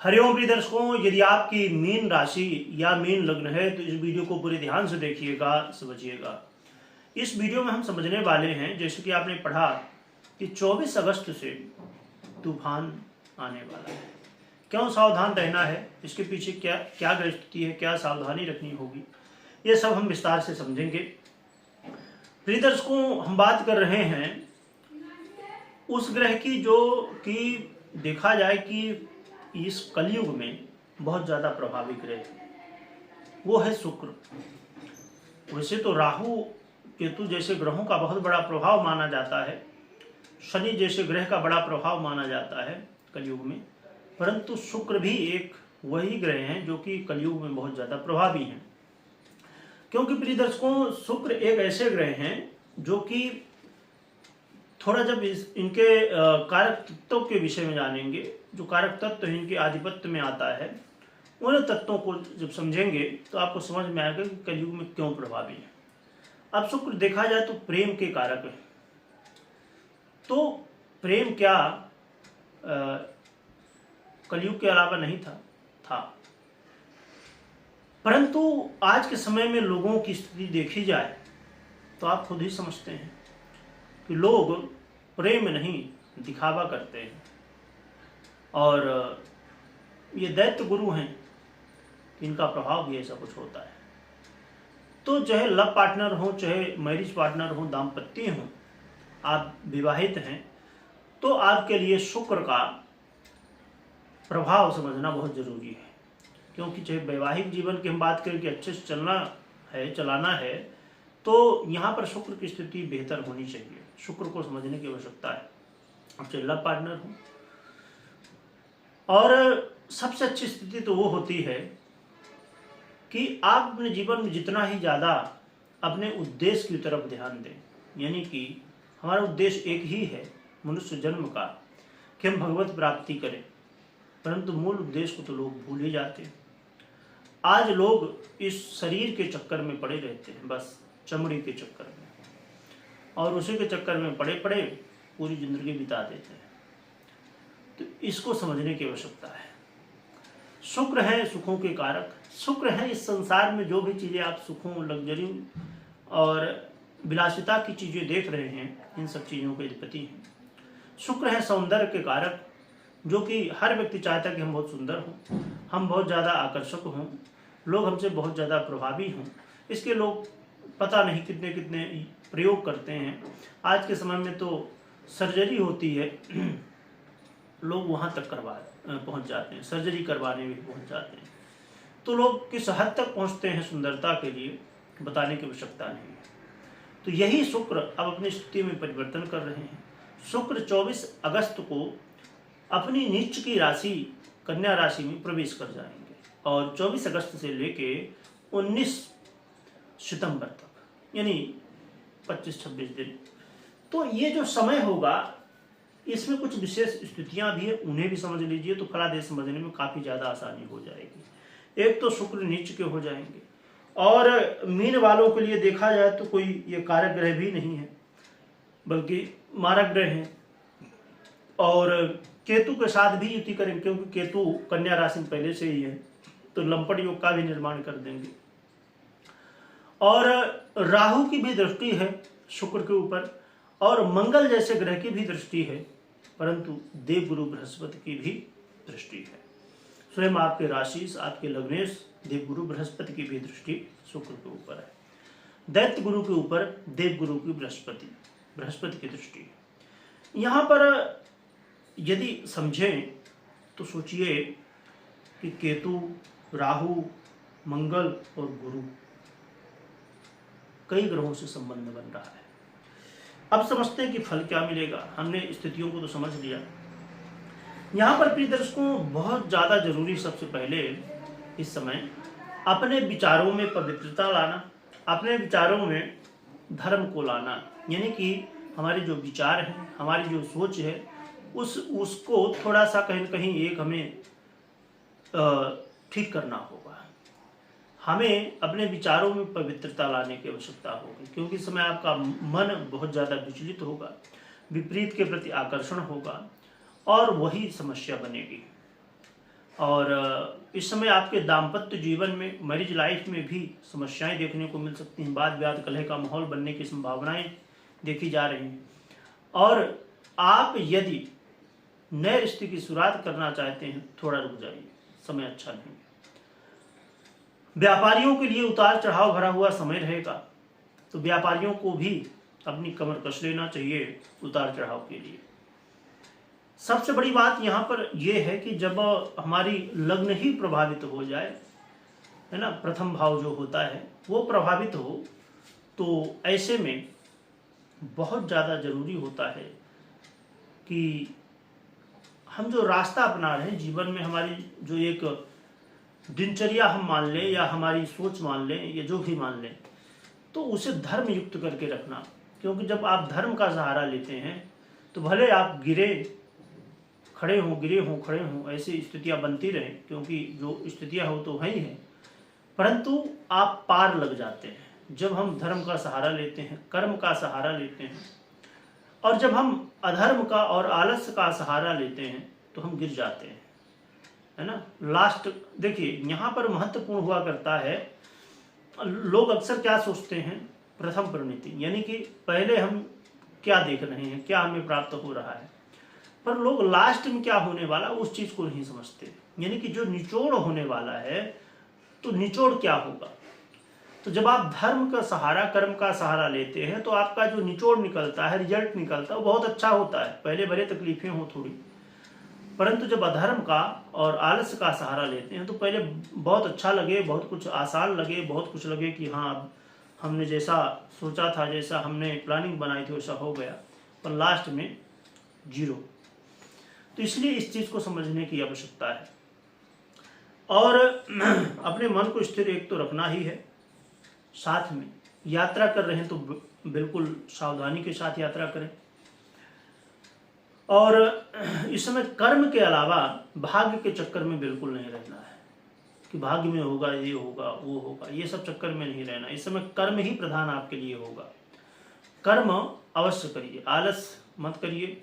हरिओम प्रिय दर्शकों, यदि आपकी मीन राशि या मीन लग्न है तो इस वीडियो को पूरे ध्यान से देखिएगा, समझिएगा। इस वीडियो में हम समझने वाले हैं, जैसे कि आपने पढ़ा कि 24 अगस्त से तूफान आने वाला है। क्यों सावधान रहना है, इसके पीछे क्या क्या स्थिति है, क्या सावधानी रखनी होगी, ये सब हम विस्तार से समझेंगे। प्रिय दर्शकों, हम बात कर रहे हैं उस ग्रह की जो कि देखा जाए कि इस कलयुग में बहुत ज़्यादा प्रभावी ग्रह है, वो है शुक्र। वैसे तो राहु केतु जैसे ग्रहों का बहुत बड़ा प्रभाव माना जाता है, शनि जैसे ग्रह का बड़ा प्रभाव माना जाता है कलयुग में, परंतु शुक्र भी एक वही ग्रह हैं जो कि कलयुग में बहुत ज़्यादा प्रभावी हैं। क्योंकि प्रिय दर्शकों, शुक्र एक ऐसे ग्रह हैं जो कि थोड़ा जब इनके कारक तत्वों के विषय में जानेंगे, जो कारक तत्व इनके आधिपत्य में आता है, उन तत्वों को जब समझेंगे तो आपको समझ में आएगा कि कलयुग में क्यों प्रभावी है। अब शुक्र देखा जाए तो प्रेम के कारक है। तो प्रेम क्या कलयुग के अलावा नहीं था, परंतु आज के समय में लोगों की स्थिति देखी जाए तो आप खुद ही समझते हैं कि लोग प्रेम नहीं दिखावा करते हैं, और ये दैत्य गुरु हैं, इनका प्रभाव भी ऐसा कुछ होता है। तो चाहे लव पार्टनर हो, चाहे मैरिज पार्टनर हो, दाम्पत्य हो, आप विवाहित हैं, तो आपके लिए शुक्र का प्रभाव समझना बहुत जरूरी है। क्योंकि चाहे वैवाहिक जीवन की हम बात करें कि अच्छे से चलाना है, तो यहाँ पर शुक्र की स्थिति बेहतर होनी चाहिए। शुक्र को समझने की आवश्यकता है। अब चाहे लव पार्टनर हो, और सबसे अच्छी स्थिति तो वो होती है कि आप अपने जीवन में जितना ही ज़्यादा अपने उद्देश्य की तरफ ध्यान दें। यानी कि हमारा उद्देश्य एक ही है मनुष्य जन्म का, कि हम भगवत प्राप्ति करें, परंतु मूल उद्देश्य को तो लोग भूल ही जाते हैं। आज लोग इस शरीर के चक्कर में पड़े रहते हैं, बस चमड़ी के चक्कर में, और उसी के चक्कर में पड़े पड़े पूरी जिंदगी बिता देते हैं। तो इसको समझने की आवश्यकता है। शुक्र है सुखों के कारक। शुक्र है इस संसार में जो भी चीज़ें आप सुखों, लग्जरी और विलासिता की चीज़ें देख रहे हैं, इन सब चीज़ों के अधिपति हैं। शुक्र है सौंदर्य के कारक, जो कि हर व्यक्ति चाहता है कि हम बहुत सुंदर हों, हम बहुत ज़्यादा आकर्षक हों, लोग हमसे बहुत ज़्यादा प्रभावी हों। इसके लोग पता नहीं कितने कितने प्रयोग करते हैं। आज के समय में तो सर्जरी होती है, लोग वहाँ तक पहुँच जाते हैं, सर्जरी करवाने भी पहुँच जाते हैं। तो लोग किस हद तक पहुँचते हैं सुंदरता के लिए, बताने की आवश्यकता नहीं है। तो यही शुक्र अब अपनी स्थिति में परिवर्तन कर रहे हैं। शुक्र 24 अगस्त को अपनी नीच की राशि कन्या राशि में प्रवेश कर जाएंगे, और 24 अगस्त से लेके 19 सितंबर तक, यानी 25-26 दिन। तो ये जो समय होगा, इसमें कुछ विशेष स्थितियां भी है, उन्हें भी समझ लीजिए तो फलादेश समझने में काफ़ी ज़्यादा आसानी हो जाएगी। एक तो शुक्र नीच के हो जाएंगे, और मीन वालों के लिए देखा जाए तो कोई ये कारक ग्रह भी नहीं है, बल्कि मारक ग्रह हैं, और केतु के साथ भी युति करेंगे, क्योंकि केतु कन्या राशि में पहले से ही है, तो लंपट योग का भी निर्माण कर देंगे। और राहु की भी दृष्टि है शुक्र के ऊपर, और मंगल जैसे ग्रह की भी दृष्टि है, परंतु देवगुरु बृहस्पति की भी दृष्टि है। स्वयं आपके राशि, आपके लग्नेश देवगुरु बृहस्पति की भी दृष्टि शुक्र के ऊपर है। दैत्य गुरु के ऊपर देवगुरु की बृहस्पति की दृष्टि है। यहाँ पर यदि समझें तो सोचिए कि केतु, राहु, मंगल और गुरु, कई ग्रहों से संबंध बन रहा है। अब समझते हैं कि फल क्या मिलेगा। हमने स्थितियों को तो समझ लिया। यहाँ पर प्रिय दर्शकों, बहुत ज़्यादा जरूरी सबसे पहले इस समय अपने विचारों में पवित्रता लाना, अपने विचारों में धर्म को लाना। यानी कि हमारे जो विचार हैं, हमारी जो सोच है, उसको थोड़ा सा कहीं न कहीं एक हमें ठीक करना होगा। हमें अपने विचारों में पवित्रता लाने की आवश्यकता होगी, क्योंकि इस समय आपका मन बहुत ज़्यादा विचलित होगा, विपरीत के प्रति आकर्षण होगा, और वही समस्या बनेगी। और इस समय आपके दाम्पत्य जीवन में, मैरिज लाइफ में भी समस्याएं देखने को मिल सकती हैं। वाद विवाद कलह का माहौल बनने की संभावनाएं देखी जा रही हैं। और आप यदि नए रिश्ते की शुरुआत करना चाहते हैं, थोड़ा रुक जाइए, समय अच्छा नहीं। व्यापारियों के लिए उतार चढ़ाव भरा हुआ समय रहेगा, तो व्यापारियों को भी अपनी कमर कस लेना चाहिए उतार चढ़ाव के लिए। सबसे बड़ी बात यहाँ पर यह है कि जब हमारी लग्न ही प्रभावित हो जाए, है ना, प्रथम भाव जो होता है वो प्रभावित हो, तो ऐसे में बहुत ज़्यादा जरूरी होता है कि हम जो रास्ता अपना रहे हैं जीवन में, हमारी जो एक दिनचर्या हम मान लें या हमारी सोच मान लें या जो भी मान लें, तो उसे धर्म युक्त करके रखना। क्योंकि जब आप धर्म का सहारा लेते हैं तो भले आप गिरे खड़े हों, गिरे हों खड़े हों, ऐसी स्थितियां बनती रहें, क्योंकि जो स्थितियां हो तो है ही हैं, परंतु आप पार लग जाते हैं जब हम धर्म का सहारा लेते हैं, कर्म का सहारा लेते हैं। और जब हम अधर्म का और आलस्य का सहारा लेते हैं तो हम गिर जाते हैं, है ना। लास्ट देखिए यहाँ पर महत्वपूर्ण हुआ करता है, लोग अक्सर क्या सोचते हैं, प्रथम परिणति, यानी कि पहले हम क्या देख रहे हैं, क्या हमें प्राप्त हो रहा है, पर लोग लास्ट में क्या होने वाला उस चीज को नहीं समझते। यानी कि जो निचोड़ होने वाला है, तो निचोड़ क्या होगा। तो जब आप धर्म का सहारा, कर्म का सहारा लेते हैं, तो आपका जो निचोड़ निकलता है, रिजल्ट निकलता है, वो बहुत अच्छा होता है। पहले भले तकलीफें हो थोड़ी, परंतु जब अधर्म का और आलस्य का सहारा लेते हैं तो पहले बहुत अच्छा लगे, बहुत कुछ आसान लगे, बहुत कुछ लगे कि हाँ हमने जैसा सोचा था, जैसा हमने प्लानिंग बनाई थी वैसा हो गया, पर लास्ट में जीरो। तो इसलिए इस चीज को समझने की आवश्यकता है और अपने मन को स्थिर एक तो रखना ही है। साथ में यात्रा कर रहे हैं तो बिल्कुल सावधानी के साथ यात्रा करें। और इस समय कर्म के अलावा भाग्य के चक्कर में बिल्कुल नहीं रहना है कि भाग्य में होगा, ये होगा, वो होगा, ये सब चक्कर में नहीं रहना। इस समय कर्म ही प्रधान आपके लिए होगा। कर्म अवश्य करिए, आलस मत करिए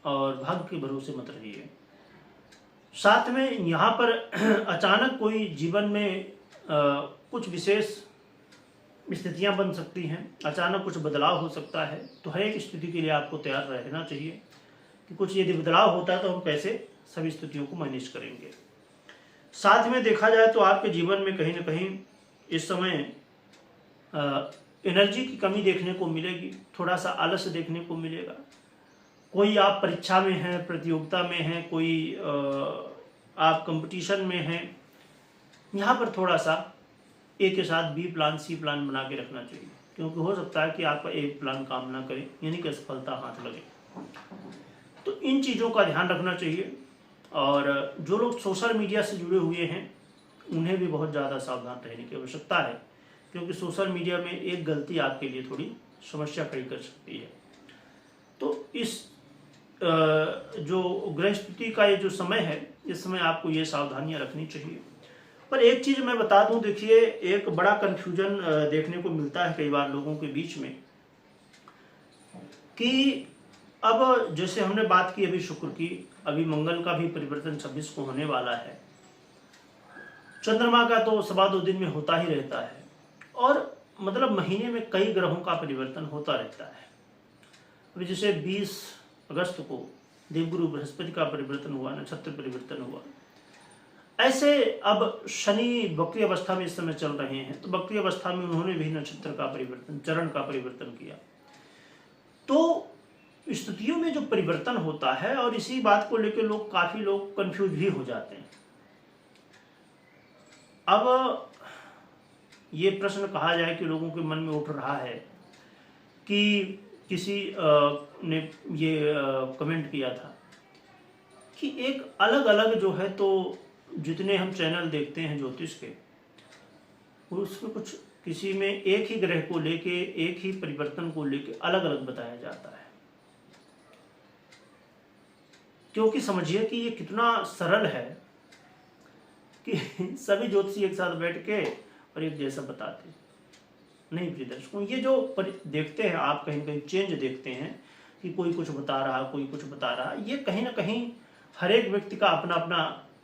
और भाग्य के भरोसे मत रहिए। साथ में यहाँ पर अचानक कोई जीवन में कुछ विशेष स्थितियां बन सकती हैं, अचानक कुछ बदलाव हो सकता है, तो हर एक स्थिति के लिए आपको तैयार रहना चाहिए कि कुछ यदि बदलाव होता है तो हम कैसे सभी स्थितियों को मैनेज करेंगे। साथ में देखा जाए तो आपके जीवन में कहीं ना कहीं इस समय एनर्जी की कमी देखने को मिलेगी, थोड़ा सा आलस्य देखने को मिलेगा। कोई आप परीक्षा में हैं, प्रतियोगिता में हैं, कोई आप कंपटीशन में हैं, यहाँ पर थोड़ा सा ए के साथ बी प्लान, सी प्लान बना के रखना चाहिए, क्योंकि हो सकता है कि आपका एक प्लान काम ना करे, यानी कि असफलता हाथ लगे। तो इन चीज़ों का ध्यान रखना चाहिए। और जो लोग सोशल मीडिया से जुड़े हुए हैं उन्हें भी बहुत ज़्यादा सावधान रहने की आवश्यकता है, क्योंकि सोशल मीडिया में एक गलती आपके लिए थोड़ी समस्या खड़ी कर सकती है। तो इस जो ग्रह स्थिति का ये जो समय है, इस समय आपको ये सावधानियां रखनी चाहिए। पर एक चीज़ मैं बता दूं, देखिए एक बड़ा कन्फ्यूजन देखने को मिलता है कई बार लोगों के बीच में कि अब जैसे हमने बात की अभी शुक्र की, अभी मंगल का भी परिवर्तन 26 को होने वाला है, चंद्रमा का तो 2.25 दिन में होता ही रहता है, और मतलब महीने में कई ग्रहों का परिवर्तन होता रहता है। अभी जैसे 20 अगस्त को देवगुरु बृहस्पति का परिवर्तन हुआ, नक्षत्र परिवर्तन हुआ। ऐसे अब शनि वक्री अवस्था में इस समय चल रहे हैं, तो वक्री अवस्था में उन्होंने भी नक्षत्र का परिवर्तन, चरण का परिवर्तन किया। तो स्थितियों में जो परिवर्तन होता है, और इसी बात को लेकर काफी लोग कंफ्यूज भी हो जाते हैं। अब ये प्रश्न कहा जाए कि लोगों के मन में उठ रहा है कि किसी ने ये कमेंट किया था कि एक अलग अलग जो है, तो जितने हम चैनल देखते हैं ज्योतिष के, उसमें कुछ किसी में एक ही ग्रह को लेके, एक ही परिवर्तन को लेके अलग अलग बताया जाता है। क्योंकि समझिए कि ये कितना सरल है कि सभी ज्योतिषी एक साथ बैठ के और एक जैसा बताते नहीं। प्रिय दर्शकों, ये जो देखते हैं आप, कहीं कहीं चेंज देखते हैं कि कोई कुछ बता रहा, कोई कुछ बता रहा, ये कहीं ना कहीं हर एक व्यक्ति का अपना अपना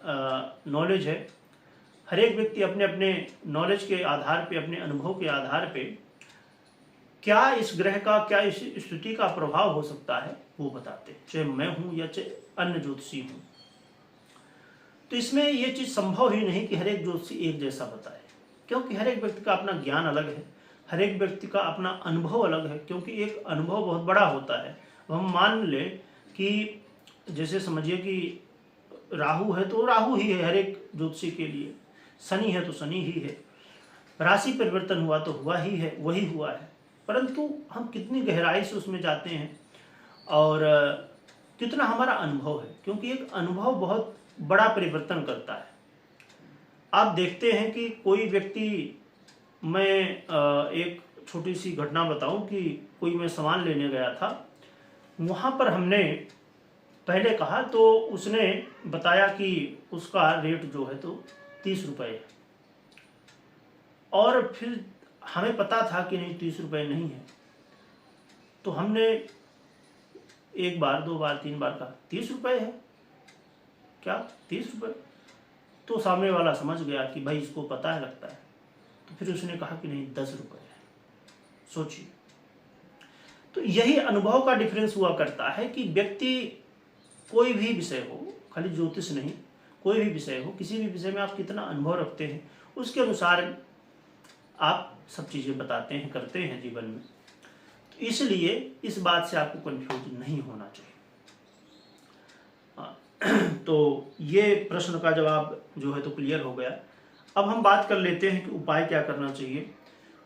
नॉलेज है। हर एक व्यक्ति अपने अपने नॉलेज के आधार पे, अपने अनुभव के आधार पे क्या इस ग्रह का, क्या इस स्थिति का प्रभाव हो सकता है वो बताते हैं, चाहे मैं हूं या चाहे अन्य ज्योतिषी हूं। तो इसमें यह चीज संभव ही नहीं कि हर एक ज्योतिषी एक जैसा बताए, क्योंकि हर एक व्यक्ति का अपना ज्ञान अलग है, हर एक व्यक्ति का अपना अनुभव अलग है। क्योंकि एक अनुभव बहुत बड़ा होता है। हम मान लें कि जैसे समझिए कि राहु है तो राहु ही है हर एक ज्योतिषी के लिए, शनि है तो शनि ही है, राशि परिवर्तन हुआ तो हुआ ही है, वही हुआ है। परंतु हम कितनी गहराई से उसमें जाते हैं और कितना हमारा अनुभव है, क्योंकि एक अनुभव बहुत बड़ा परिवर्तन करता है। आप देखते हैं कि कोई व्यक्ति, मैं एक छोटी सी घटना बताऊं कि कोई मैं सामान लेने गया था, वहाँ पर हमने पहले कहा तो उसने बताया कि उसका रेट जो है तो 30 रुपये है, और फिर हमें पता था कि नहीं 30 रुपये नहीं है, तो हमने एक बार, दो बार, तीन बार कहा 30 रुपये है क्या, 30 रुपये? तो सामने वाला समझ गया कि भाई इसको पता है लगता है, तो फिर उसने कहा कि नहीं 10 रुपये है। सोचिए, तो यही अनुभव का डिफरेंस हुआ करता है कि व्यक्ति, कोई भी विषय हो, खाली ज्योतिष नहीं, कोई भी विषय हो, किसी भी विषय में आप कितना अनुभव रखते हैं उसके अनुसार आप सब चीज़ें बताते हैं, करते हैं जीवन में। तो इसलिए इस बात से आपको कंफ्यूज नहीं होना चाहिए। तो ये प्रश्न का जवाब जो है तो क्लियर हो गया। अब हम बात कर लेते हैं कि उपाय क्या करना चाहिए।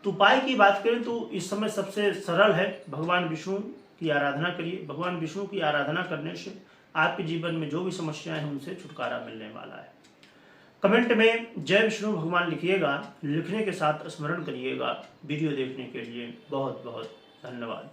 तो उपाय की बात करें तो इस समय सबसे सरल है, भगवान विष्णु की आराधना करिए। भगवान विष्णु की आराधना करने से आपके जीवन में जो भी समस्याएं हैं उनसे छुटकारा मिलने वाला है। कमेंट में जय विष्णु भगवान लिखिएगा, लिखने के साथ स्मरण करिएगा। वीडियो देखने के लिए बहुत बहुत धन्यवाद।